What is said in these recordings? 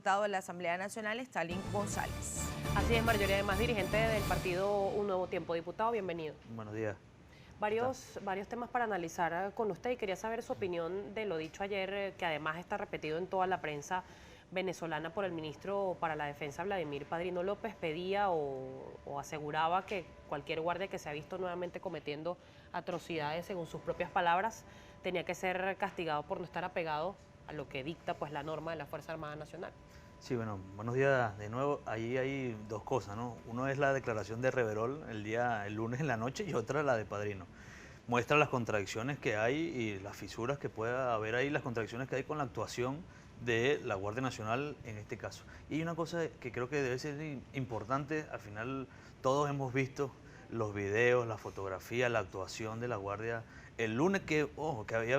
diputado de la Asamblea Nacional, Stalin González. Así es, Marjorie, además dirigente del partido Un Nuevo Tiempo. Diputado, bienvenido. Buenos días. Varios temas para analizar con usted y quería saber su opinión de lo dicho ayer, que además está repetido en toda la prensa venezolana por el ministro para la Defensa, Vladimir Padrino López. Pedía o aseguraba que cualquier guardia que se ha visto nuevamente cometiendo atrocidades, según sus propias palabras, tenía que ser castigado por no estar apegado a lo que dicta pues la norma de la Fuerza Armada Nacional. Sí, bueno, buenos días de nuevo. Ahí hay dos cosas, ¿no? Uno es la declaración de Reverol el lunes en la noche y otra la de Padrino. Muestra las contradicciones que hay y las fisuras que pueda haber ahí, las contradicciones que hay con la actuación de la Guardia Nacional en este caso. Y hay una cosa que creo que debe ser importante, al final todos hemos visto los videos, la fotografía, la actuación de la Guardia el lunes que había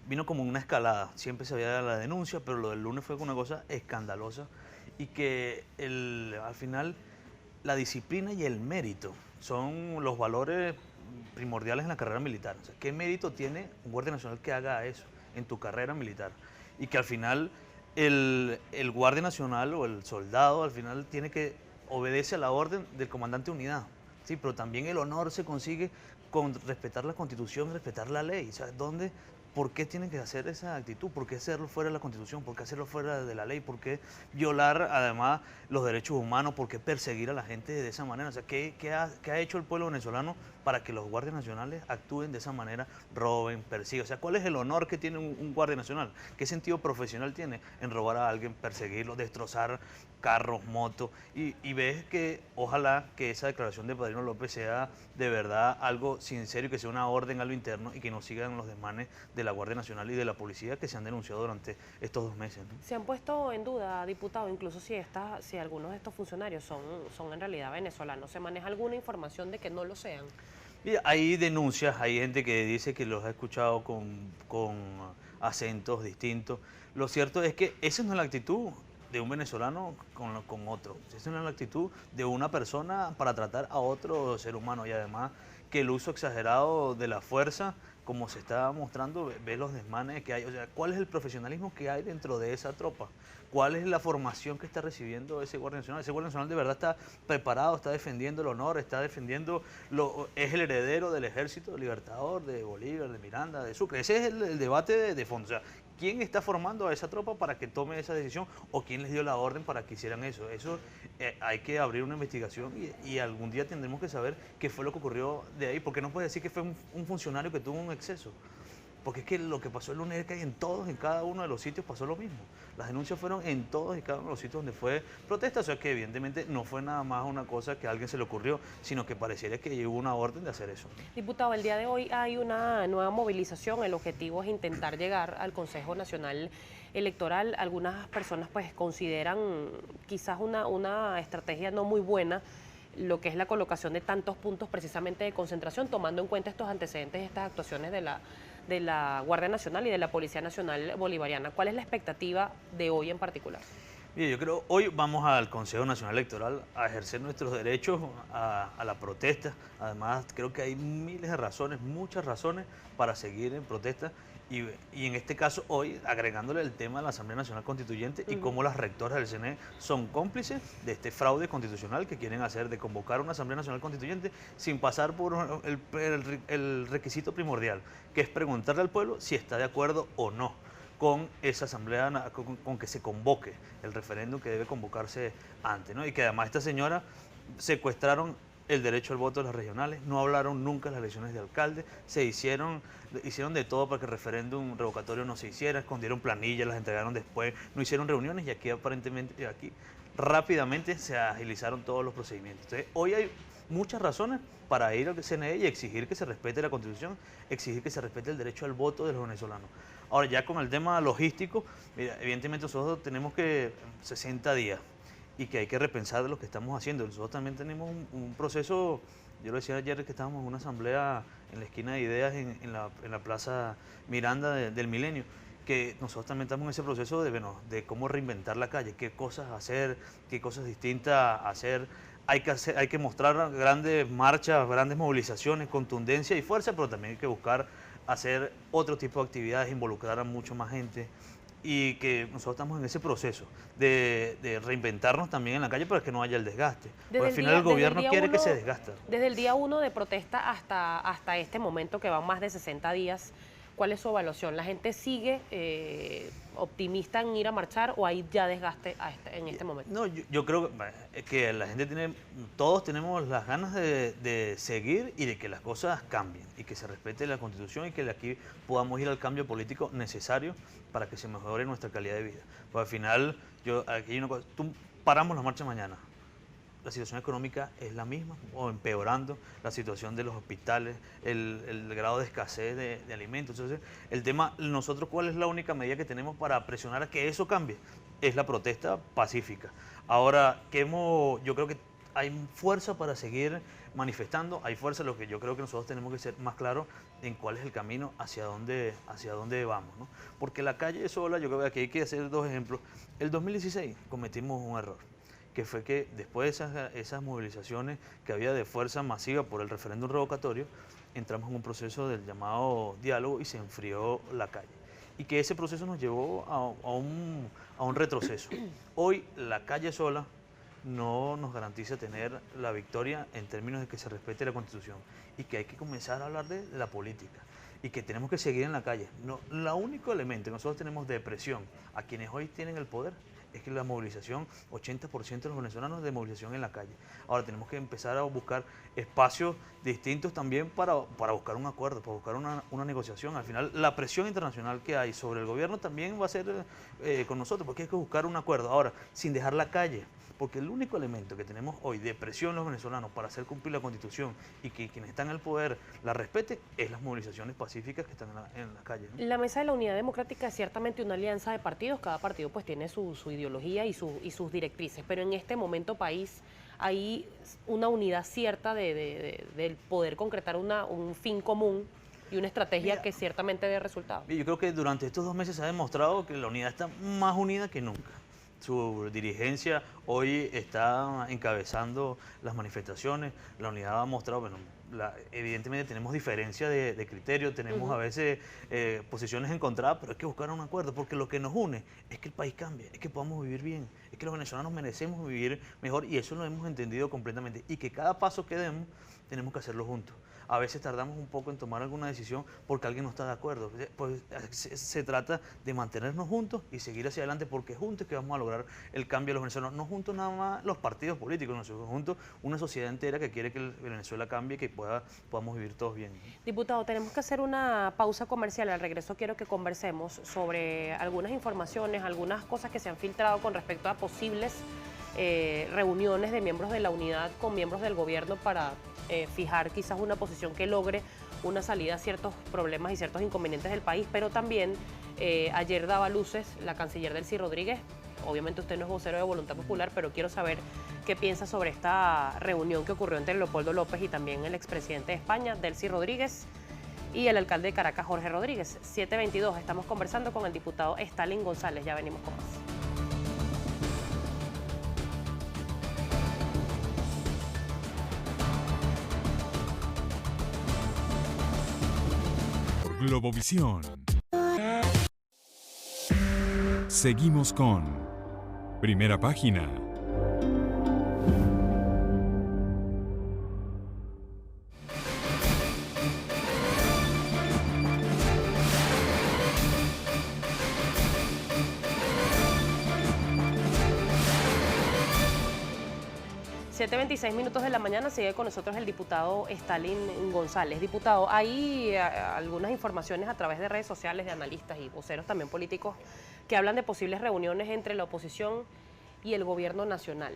vino como una escalada, siempre se veía la denuncia, pero lo del lunes fue una cosa escandalosa y que al final la disciplina y el mérito son los valores primordiales en la carrera militar. O sea, ¿qué mérito tiene un guardia nacional que haga eso en tu carrera militar? Y que al final el guardia nacional o el soldado al final tiene que obedece a la orden del comandante de unidad. Sí, pero también el honor se consigue con respetar la Constitución, respetar la ley. O sea, ¿por qué tienen que hacer esa actitud? ¿Por qué hacerlo fuera de la Constitución? ¿Por qué hacerlo fuera de la ley? ¿Por qué violar además los derechos humanos? ¿Por qué perseguir a la gente de esa manera? O sea, ¿qué ha hecho el pueblo venezolano para que los guardias nacionales actúen de esa manera, roben, persigan? O sea, ¿cuál es el honor que tiene un guardia nacional? ¿Qué sentido profesional tiene en robar a alguien, perseguirlo, destrozar carros, motos? Y ves que ojalá que esa declaración de Padrino López sea de verdad algo sincero y que sea una orden a lo interno y que no sigan los desmanes de la Guardia Nacional y de la policía que se han denunciado durante estos 2 meses, ¿no? Se han puesto en duda, diputado, incluso si algunos de estos funcionarios son en realidad venezolanos. ¿Se maneja alguna información de que no lo sean? Mira, hay denuncias, hay gente que dice que los ha escuchado con acentos distintos. Lo cierto es que esa no es la actitud de un venezolano con otro. Esa no es la actitud de una persona para tratar a otro ser humano. Y además que el uso exagerado de la fuerza, como se está mostrando, ve los desmanes que hay. O sea, ¿cuál es el profesionalismo que hay dentro de esa tropa? ¿Cuál es la formación que está recibiendo ese Guardia Nacional? Ese Guardia Nacional de verdad está preparado, está defendiendo el honor, está defendiendo, es el heredero del ejército libertador de Bolívar, de Miranda, de Sucre. Ese es el debate de fondo. O sea, ¿quién está formando a esa tropa para que tome esa decisión o quién les dio la orden para que hicieran eso? Eso hay que abrir una investigación y algún día tendremos que saber qué fue lo que ocurrió de ahí. Porque no puedes decir que fue un funcionario que tuvo un exceso. Porque es que lo que pasó el lunes es que en cada uno de los sitios pasó lo mismo. Las denuncias fueron en todos y cada uno de los sitios donde fue protesta. O sea que evidentemente no fue nada más una cosa que a alguien se le ocurrió, sino que pareciera que hubo una orden de hacer eso. Diputado, el día de hoy hay una nueva movilización. El objetivo es intentar llegar al Consejo Nacional Electoral. Algunas personas pues consideran quizás una estrategia no muy buena lo que es la colocación de tantos puntos precisamente de concentración, tomando en cuenta estos antecedentes, estas actuaciones de la Guardia Nacional y de la Policía Nacional Bolivariana. ¿Cuál es la expectativa de hoy en particular? Bien, yo creo hoy vamos al Consejo Nacional Electoral a ejercer nuestros derechos a la protesta. Además, creo que hay miles de razones, muchas razones para seguir en protesta. Y en este caso hoy agregándole el tema de la Asamblea Nacional Constituyente y cómo las rectoras del CNE son cómplices de este fraude constitucional que quieren hacer de convocar una Asamblea Nacional Constituyente sin pasar por el requisito primordial, que es preguntarle al pueblo si está de acuerdo o no con esa asamblea, con que se convoque el referéndum que debe convocarse antes, ¿no? Y que además esta señora secuestraron el derecho al voto de las regionales, no hablaron nunca de las elecciones de alcalde, hicieron de todo para que el referéndum revocatorio no se hiciera, escondieron planillas, las entregaron después, no hicieron reuniones y aquí aparentemente, rápidamente se agilizaron todos los procedimientos. Entonces, hoy hay muchas razones para ir al CNE y exigir que se respete la Constitución, exigir que se respete el derecho al voto de los venezolanos. Ahora, ya con el tema logístico, mira, evidentemente nosotros tenemos que 60 días y que hay que repensar de lo que estamos haciendo. Nosotros también tenemos un proceso, yo lo decía ayer que estábamos en una asamblea en la esquina de Ideas en la Plaza Miranda del Milenio, que nosotros también estamos en ese proceso de cómo reinventar la calle, qué cosas hacer, qué cosas distintas hacer. Hay que mostrar grandes marchas, grandes movilizaciones, contundencia y fuerza, pero también hay que buscar hacer otro tipo de actividades, involucrar a mucho más gente y que nosotros estamos en ese proceso de reinventarnos también en la calle para que no haya el desgaste. Porque al final el gobierno quiere que se desgaste. Desde el día 1 de protesta hasta este momento, que van más de 60 días, ¿cuál es su evaluación? ¿La gente sigue optimista en ir a marchar o hay ya desgaste en este momento? No, yo creo que la gente todos tenemos las ganas de seguir y de que las cosas cambien y que se respete la Constitución y que de aquí podamos ir al cambio político necesario para que se mejore nuestra calidad de vida. Pues al final, aquí hay una cosa, paramos la marcha mañana. La situación económica es la misma o empeorando, la situación de los hospitales, el grado de escasez de alimentos. Entonces, el tema, nosotros, ¿cuál es la única medida que tenemos para presionar a que eso cambie? Es la protesta pacífica. Ahora, yo creo que hay fuerza para seguir manifestando, hay fuerza, lo que yo creo que nosotros tenemos que ser más claros en cuál es el camino, hacia dónde vamos, ¿no? Porque la calle sola, yo creo que aquí hay que hacer dos ejemplos. El 2016 cometimos un error, que fue que después de esas movilizaciones que había de fuerza masiva por el referéndum revocatorio, entramos en un proceso del llamado diálogo y se enfrió la calle. Y que ese proceso nos llevó a un retroceso. Hoy la calle sola no nos garantiza tener la victoria en términos de que se respete la Constitución y que hay que comenzar a hablar de la política y que tenemos que seguir en la calle. No, el único elemento que nosotros tenemos de presión a quienes hoy tienen el poder es que la movilización, 80% de los venezolanos de movilización en la calle. Ahora tenemos que empezar a buscar espacios distintos también para buscar un acuerdo, para buscar una negociación. Al final, la presión internacional que hay sobre el gobierno también va a ser con nosotros, porque hay que buscar un acuerdo. Ahora, sin dejar la calle, porque el único elemento que tenemos hoy de presión los venezolanos para hacer cumplir la Constitución y que quienes están en el poder la respeten es las movilizaciones pacíficas que están en la calle, ¿no? La Mesa de la Unidad Democrática es ciertamente una alianza de partidos, cada partido pues tiene su ideología y sus directrices, pero en este momento país hay una unidad cierta del poder concretar un fin común y una estrategia que ciertamente dé resultados. Yo creo que durante estos 2 meses se ha demostrado que la unidad está más unida que nunca. Su dirigencia hoy está encabezando las manifestaciones, la unidad ha mostrado, bueno, evidentemente tenemos diferencia de criterio, tenemos a veces posiciones encontradas, pero hay que buscar un acuerdo, porque lo que nos une es que el país cambie, es que podamos vivir bien, es que los venezolanos merecemos vivir mejor y eso lo hemos entendido completamente y que cada paso que demos tenemos que hacerlo juntos. A veces tardamos un poco en tomar alguna decisión porque alguien no está de acuerdo. Pues se trata de mantenernos juntos y seguir hacia adelante porque juntos es que vamos a lograr el cambio de los venezolanos. No juntos nada más los partidos políticos, no, juntos una sociedad entera que quiere que Venezuela cambie y que podamos vivir todos bien. Diputado, tenemos que hacer una pausa comercial. Al regreso quiero que conversemos sobre algunas informaciones, algunas cosas que se han filtrado con respecto a posibles reuniones de miembros de la unidad con miembros del gobierno para fijar quizás una posición que logre una salida a ciertos problemas y ciertos inconvenientes del país, pero también ayer daba luces la canciller Delcy Rodríguez. Obviamente usted no es vocero de Voluntad Popular, pero quiero saber qué piensa sobre esta reunión que ocurrió entre Leopoldo López y también el expresidente de España, Delcy Rodríguez, y el alcalde de Caracas, Jorge Rodríguez. 7:22, estamos conversando con el diputado Stalin González, ya venimos con más. Globovisión. Seguimos con Primera Página. Minutos de la mañana, sigue con nosotros el diputado Stalin González. Diputado, hay algunas informaciones a través de redes sociales de analistas y voceros también políticos que hablan de posibles reuniones entre la oposición y el gobierno nacional.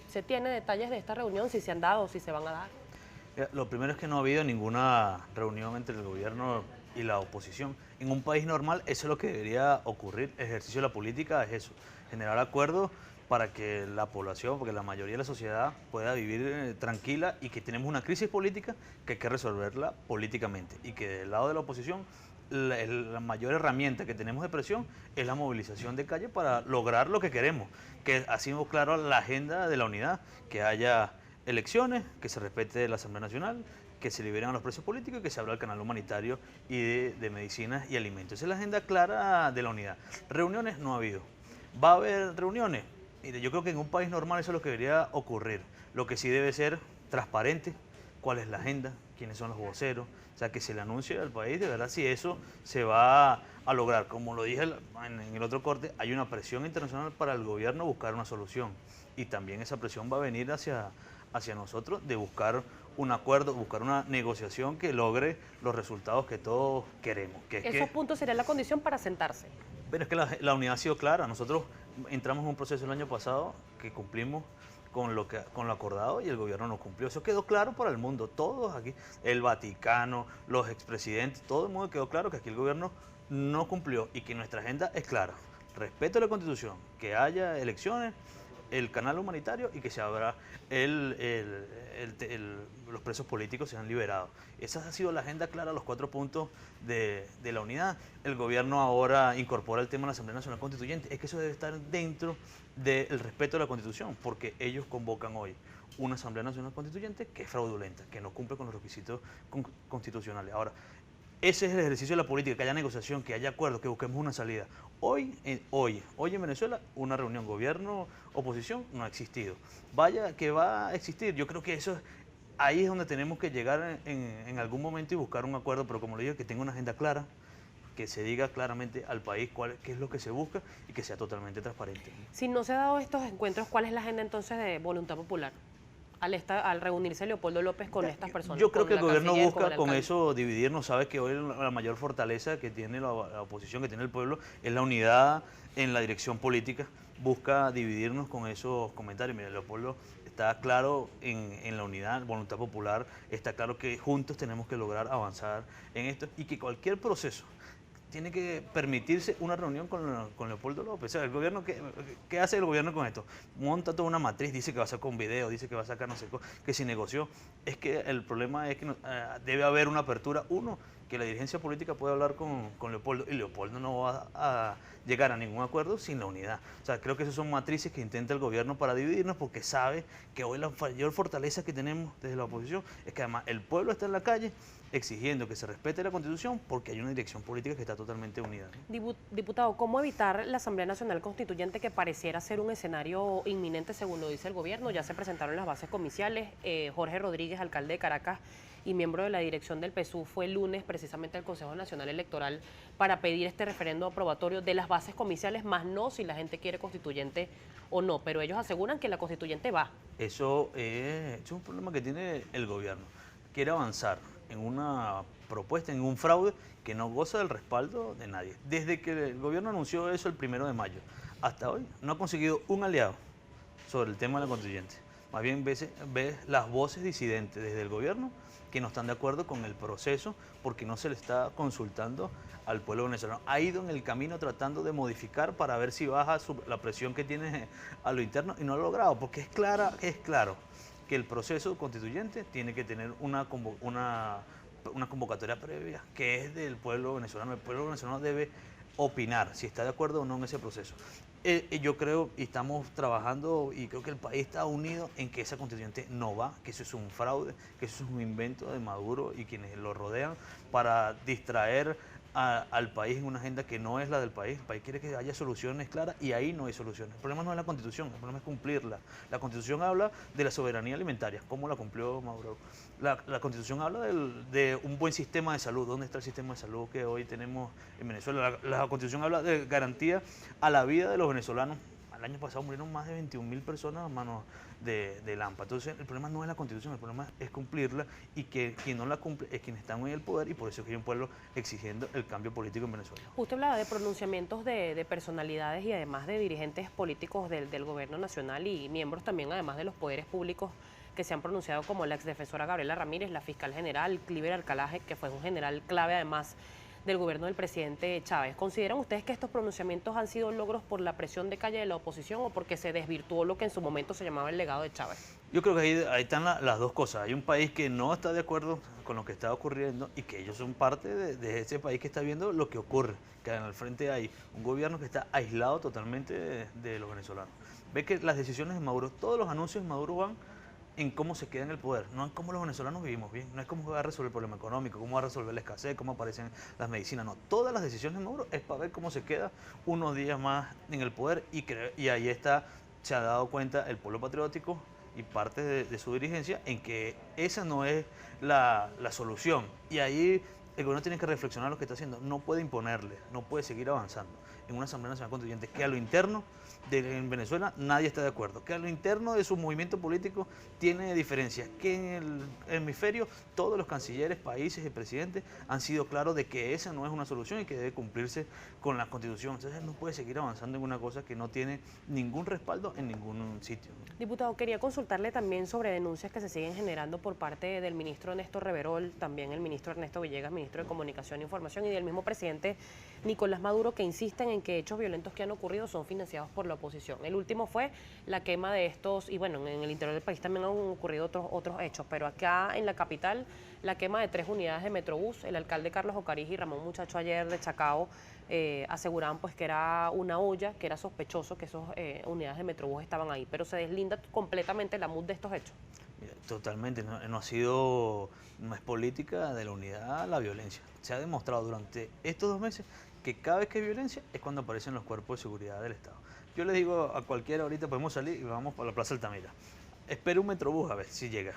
¿Se tiene detalles de esta reunión, si se han dado o si se van a dar? Lo primero es que no ha habido ninguna reunión entre el gobierno y la oposición. En un país normal eso es lo que debería ocurrir. El ejercicio de la política es eso, generar acuerdos para que la población, porque la mayoría de la sociedad pueda vivir tranquila y que tenemos una crisis política que hay que resolverla políticamente y que del lado de la oposición la mayor herramienta que tenemos de presión es la movilización de calle para lograr lo que queremos, que ha sido claro la agenda de la unidad, que haya elecciones, que se respete la Asamblea Nacional, que se liberen a los presos políticos y que se abra el canal humanitario y de medicinas y alimentos. Esa es la agenda clara de la unidad. Reuniones no ha habido. ¿Va a haber reuniones? Mire, yo creo que en un país normal eso es lo que debería ocurrir. Lo que sí debe ser transparente, cuál es la agenda, quiénes son los voceros, o sea, que se le anuncie al país de verdad si eso se va a lograr. Como lo dije en el otro corte, hay una presión internacional para el gobierno buscar una solución y también esa presión va a venir hacia nosotros de buscar un acuerdo, buscar una negociación que logre los resultados que todos queremos. Esos puntos serían la condición para sentarse. Pero es que la unidad ha sido clara. Nosotros entramos en un proceso el año pasado que cumplimos con lo acordado y el gobierno no cumplió. Eso quedó claro para el mundo. Todos aquí, el Vaticano, los expresidentes, todo el mundo quedó claro que aquí el gobierno no cumplió y que nuestra agenda es clara. Respeto a la Constitución, que haya elecciones, el canal humanitario y que se abra los presos políticos sean liberados. Esa ha sido la agenda clara, los 4 puntos de la unidad. El gobierno ahora incorpora el tema de la Asamblea Nacional Constituyente. Es que eso debe estar dentro del respeto a la Constitución, porque ellos convocan hoy una Asamblea Nacional Constituyente que es fraudulenta, que no cumple con los requisitos constitucionales. Ahora, ese es el ejercicio de la política, que haya negociación, que haya acuerdo, que busquemos una salida. Hoy en Venezuela, una reunión gobierno-oposición no ha existido. Vaya que va a existir. Yo creo que ahí es donde tenemos que llegar en algún momento y buscar un acuerdo, pero como le digo, que tenga una agenda clara, que se diga claramente al país qué es lo que se busca y que sea totalmente transparente. Si no se han dado estos encuentros, ¿cuál es la agenda entonces de Voluntad Popular? Al reunirse Leopoldo López con estas personas. Yo creo que el gobierno busca con eso eso dividirnos. Sabes que hoy la mayor fortaleza que tiene la oposición, que tiene el pueblo, es la unidad en la dirección política. Busca dividirnos con esos comentarios. Mira, Leopoldo está claro en la unidad, Voluntad Popular, está claro que juntos tenemos que lograr avanzar en esto y que cualquier proceso tiene que permitirse una reunión con Leopoldo López. O sea, el gobierno, ¿qué hace el gobierno con esto? Monta toda una matriz, dice que va a sacar un video, dice que va a sacar no sé qué, que se negoció. Es que el problema es que debe haber una apertura. Uno, que la dirigencia política pueda hablar con Leopoldo, y Leopoldo no va a llegar a ningún acuerdo sin la unidad. O sea, creo que esas son matrices que intenta el gobierno para dividirnos, porque sabe que hoy la mayor fortaleza que tenemos desde la oposición es que además el pueblo está en la calle exigiendo que se respete la Constitución porque hay una dirección política que está totalmente unida. Diputado, ¿cómo evitar la Asamblea Nacional Constituyente, que pareciera ser un escenario inminente según lo dice el gobierno? Ya se presentaron las bases comiciales. Jorge Rodríguez, alcalde de Caracas y miembro de la dirección del PSUV, fue el lunes precisamente al Consejo Nacional Electoral para pedir este referendo aprobatorio de las bases comiciales, más no si la gente quiere constituyente o no, pero ellos aseguran que la constituyente va. Eso es un problema que tiene el gobierno. Quiere avanzar en una propuesta, en un fraude que no goza del respaldo de nadie. Desde que el gobierno anunció eso el 1 de mayo hasta hoy, no ha conseguido un aliado sobre el tema de la constituyente. Más bien ves las voces disidentes desde el gobierno que no están de acuerdo con el proceso porque no se le está consultando al pueblo venezolano. Ha ido en el camino tratando de modificar para ver si baja la presión que tiene a lo interno y no lo ha logrado, porque es claro que el proceso constituyente tiene que tener una convocatoria previa que es del pueblo venezolano. El pueblo venezolano debe opinar si está de acuerdo o no en ese proceso. Yo creo, y estamos trabajando, y creo que el país está unido en que esa constituyente no va, que eso es un fraude, que eso es un invento de Maduro y quienes lo rodean para distraer al país en una agenda que no es la del país. El país quiere que haya soluciones claras y ahí no hay soluciones. El problema no es la Constitución, el problema es cumplirla. La Constitución habla de la soberanía alimentaria, ¿cómo la cumplió Maduro? La Constitución habla de un buen sistema de salud. ¿Dónde está el sistema de salud que hoy tenemos en Venezuela? La Constitución habla de garantía a la vida de los venezolanos. El año pasado murieron más de 21.000 personas a manos de Lampa. Entonces, el problema no es la Constitución, el problema es cumplirla y que quien no la cumple es quien está en el poder y por eso es que hay un pueblo exigiendo el cambio político en Venezuela. Usted hablaba de pronunciamientos de personalidades y además de dirigentes políticos del gobierno nacional y miembros también además de los poderes públicos que se han pronunciado, como la exdefensora Gabriela Ramírez, la fiscal general Cliver Alcalá, que fue un general clave además del gobierno del presidente Chávez. ¿Consideran ustedes que estos pronunciamientos han sido logros por la presión de calle de la oposición o porque se desvirtuó lo que en su momento se llamaba el legado de Chávez? Yo creo que ahí están las dos cosas. Hay un país que no está de acuerdo con lo que está ocurriendo y que ellos son parte de ese país que está viendo lo que ocurre. Que al frente hay un gobierno que está aislado totalmente de los venezolanos. Ve que las decisiones de Maduro, todos los anuncios de Maduro van en cómo se queda en el poder, no en cómo los venezolanos vivimos bien, no es cómo va a resolver el problema económico, cómo va a resolver la escasez, cómo aparecen las medicinas, no. Todas las decisiones de Maduro es para ver cómo se queda unos días más en el poder y ahí está, se ha dado cuenta el pueblo patriótico y parte de su dirigencia en que esa no es la solución. Y ahí el gobierno tiene que reflexionar lo que está haciendo. No puede imponerle, no puede seguir avanzando en una Asamblea Nacional Constituyente que a lo interno en Venezuela nadie está de acuerdo, que a lo interno de su movimiento político tiene diferencias, que en el hemisferio todos los cancilleres, países y presidentes han sido claros de que esa no es una solución y que debe cumplirse con la Constitución. Entonces no puede seguir avanzando en una cosa que no tiene ningún respaldo en ningún sitio. Diputado, quería consultarle también sobre denuncias que se siguen generando por parte del ministro Néstor Reverol, también el ministro Ernesto Villegas, ministro de Comunicación e Información, y del mismo presidente Nicolás Maduro, que insisten en que hechos violentos que han ocurrido son financiados por la oposición. El último fue la quema de estos, y bueno, en el interior del país también han ocurrido otros hechos, pero acá en la capital, la quema de 3 unidades de Metrobús. El alcalde Carlos Ocarig y Ramón Muchacho ayer de Chacao aseguraban pues que era una olla, que era sospechoso que esas unidades de Metrobús estaban ahí, pero se deslinda completamente la MUD de estos hechos. Totalmente, no es política de la unidad la violencia. Se ha demostrado durante estos 2 meses que cada vez que hay violencia es cuando aparecen los cuerpos de seguridad del Estado. Yo les digo a cualquiera ahorita, podemos salir y vamos para la Plaza Altamira. Espera un Metrobús a ver si llega.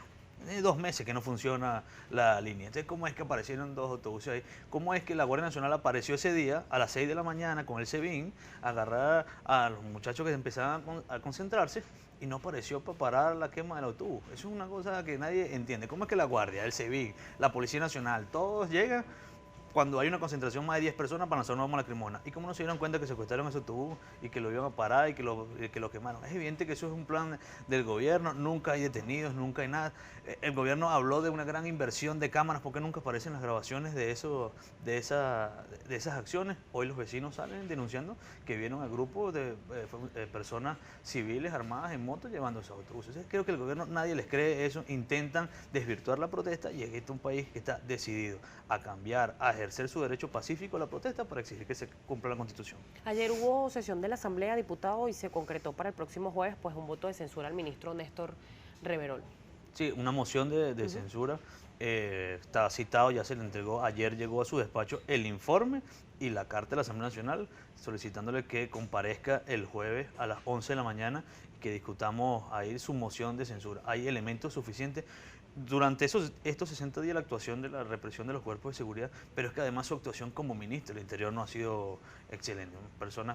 Hay 2 meses que no funciona la línea. Entonces, ¿cómo es que aparecieron 2 autobuses ahí? ¿Cómo es que la Guardia Nacional apareció ese día a las 6 de la mañana con el SEBIN a agarrar a los muchachos que empezaban a concentrarse y no apareció para parar la quema del autobús? Eso es una cosa que nadie entiende. ¿Cómo es que la Guardia, el SEBIN, la Policía Nacional, todos llegan cuando hay una concentración más de 10 personas para lanzar una bomba lacrimógena? ¿Y cómo no se dieron cuenta que secuestraron ese autobús y que lo iban a parar y que lo quemaron? Es evidente que eso es un plan del gobierno, nunca hay detenidos, nunca hay nada. El gobierno habló de una gran inversión de cámaras, ¿por qué nunca aparecen las grabaciones de esas acciones? Hoy los vecinos salen denunciando que vieron al grupo de personas civiles armadas en moto llevando esos autobuses. Entonces, creo que el gobierno, nadie les cree eso, intentan desvirtuar la protesta y este es un país que está decidido a cambiar, a ejercer su derecho pacífico a la protesta para exigir que se cumpla la Constitución. Ayer hubo sesión de la Asamblea, diputado, y se concretó para el próximo jueves pues un voto de censura al ministro Néstor Reverol. Sí, una moción de censura. Está citado, ya se le entregó, ayer llegó a su despacho el informe y la carta de la Asamblea Nacional solicitándole que comparezca el jueves a las 11 de la mañana y que discutamos ahí su moción de censura. Hay elementos suficientes. Durante estos 60 días la actuación de la represión de los cuerpos de seguridad, pero es que además su actuación como ministro del Interior no ha sido excelente.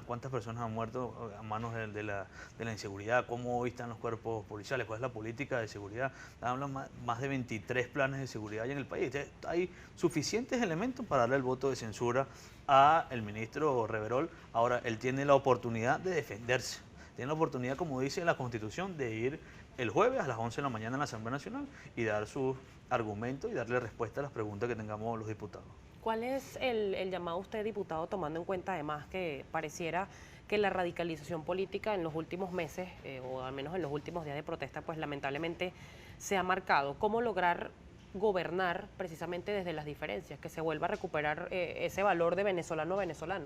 ¿Cuántas personas han muerto a manos de la inseguridad? ¿Cómo hoy están los cuerpos policiales? ¿Cuál es la política de seguridad? Hablan más de 23 planes de seguridad en el país. Entonces, hay suficientes elementos para darle el voto de censura al ministro Reverol. Ahora, él tiene la oportunidad de defenderse. Tiene la oportunidad, como dice la Constitución, de ir el jueves a las 11 de la mañana en la Asamblea Nacional y dar sus argumentos y darle respuesta a las preguntas que tengamos los diputados. ¿Cuál es el llamado a usted, diputado, tomando en cuenta además que pareciera que la radicalización política en los últimos meses, o al menos en los últimos días de protesta, pues lamentablemente se ha marcado? ¿Cómo lograr gobernar precisamente desde las diferencias, que se vuelva a recuperar ese valor de venezolano a venezolano?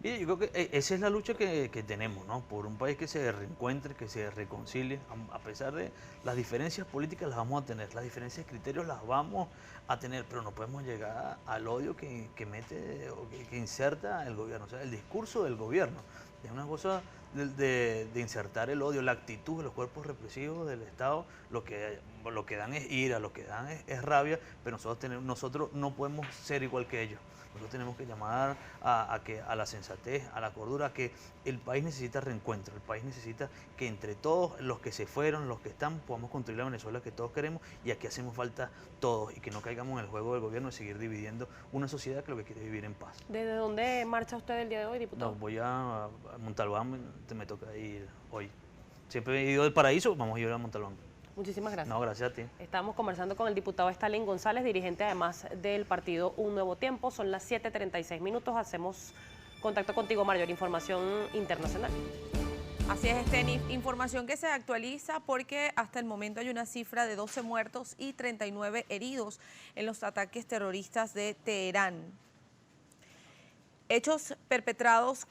Y yo creo que esa es la lucha que tenemos, ¿no? Por un país que se reencuentre, que se reconcilie. A pesar de las diferencias políticas las vamos a tener, las diferencias de criterios las vamos a tener, pero no podemos llegar al odio que mete o que inserta el gobierno. O sea, el discurso del gobierno es una cosa de insertar el odio, la actitud de los cuerpos represivos del Estado, lo que dan es ira, lo que dan es rabia, pero nosotros no podemos ser igual que ellos. Nosotros tenemos que llamar a la sensatez, a la cordura, a que el país necesita reencuentro, el país necesita que entre todos los que se fueron, los que están, podamos construir la Venezuela que todos queremos, y aquí hacemos falta todos y que no caigamos en el juego del gobierno de seguir dividiendo una sociedad que lo que quiere es vivir en paz. ¿Desde dónde marcha usted el día de hoy, diputado? No, voy a Montalbán, me toca ir hoy. Siempre he ido del Paraíso, vamos a ir a Montalbán. Muchísimas gracias. No, gracias a ti. Estamos conversando con el diputado Stalin González, dirigente además del partido Un Nuevo Tiempo. Son las 7:36 minutos. Hacemos contacto contigo, Mayor. Información internacional. Así es, Esteni. Información que se actualiza porque hasta el momento hay una cifra de 12 muertos y 39 heridos en los ataques terroristas de Teherán. Hechos perpetrados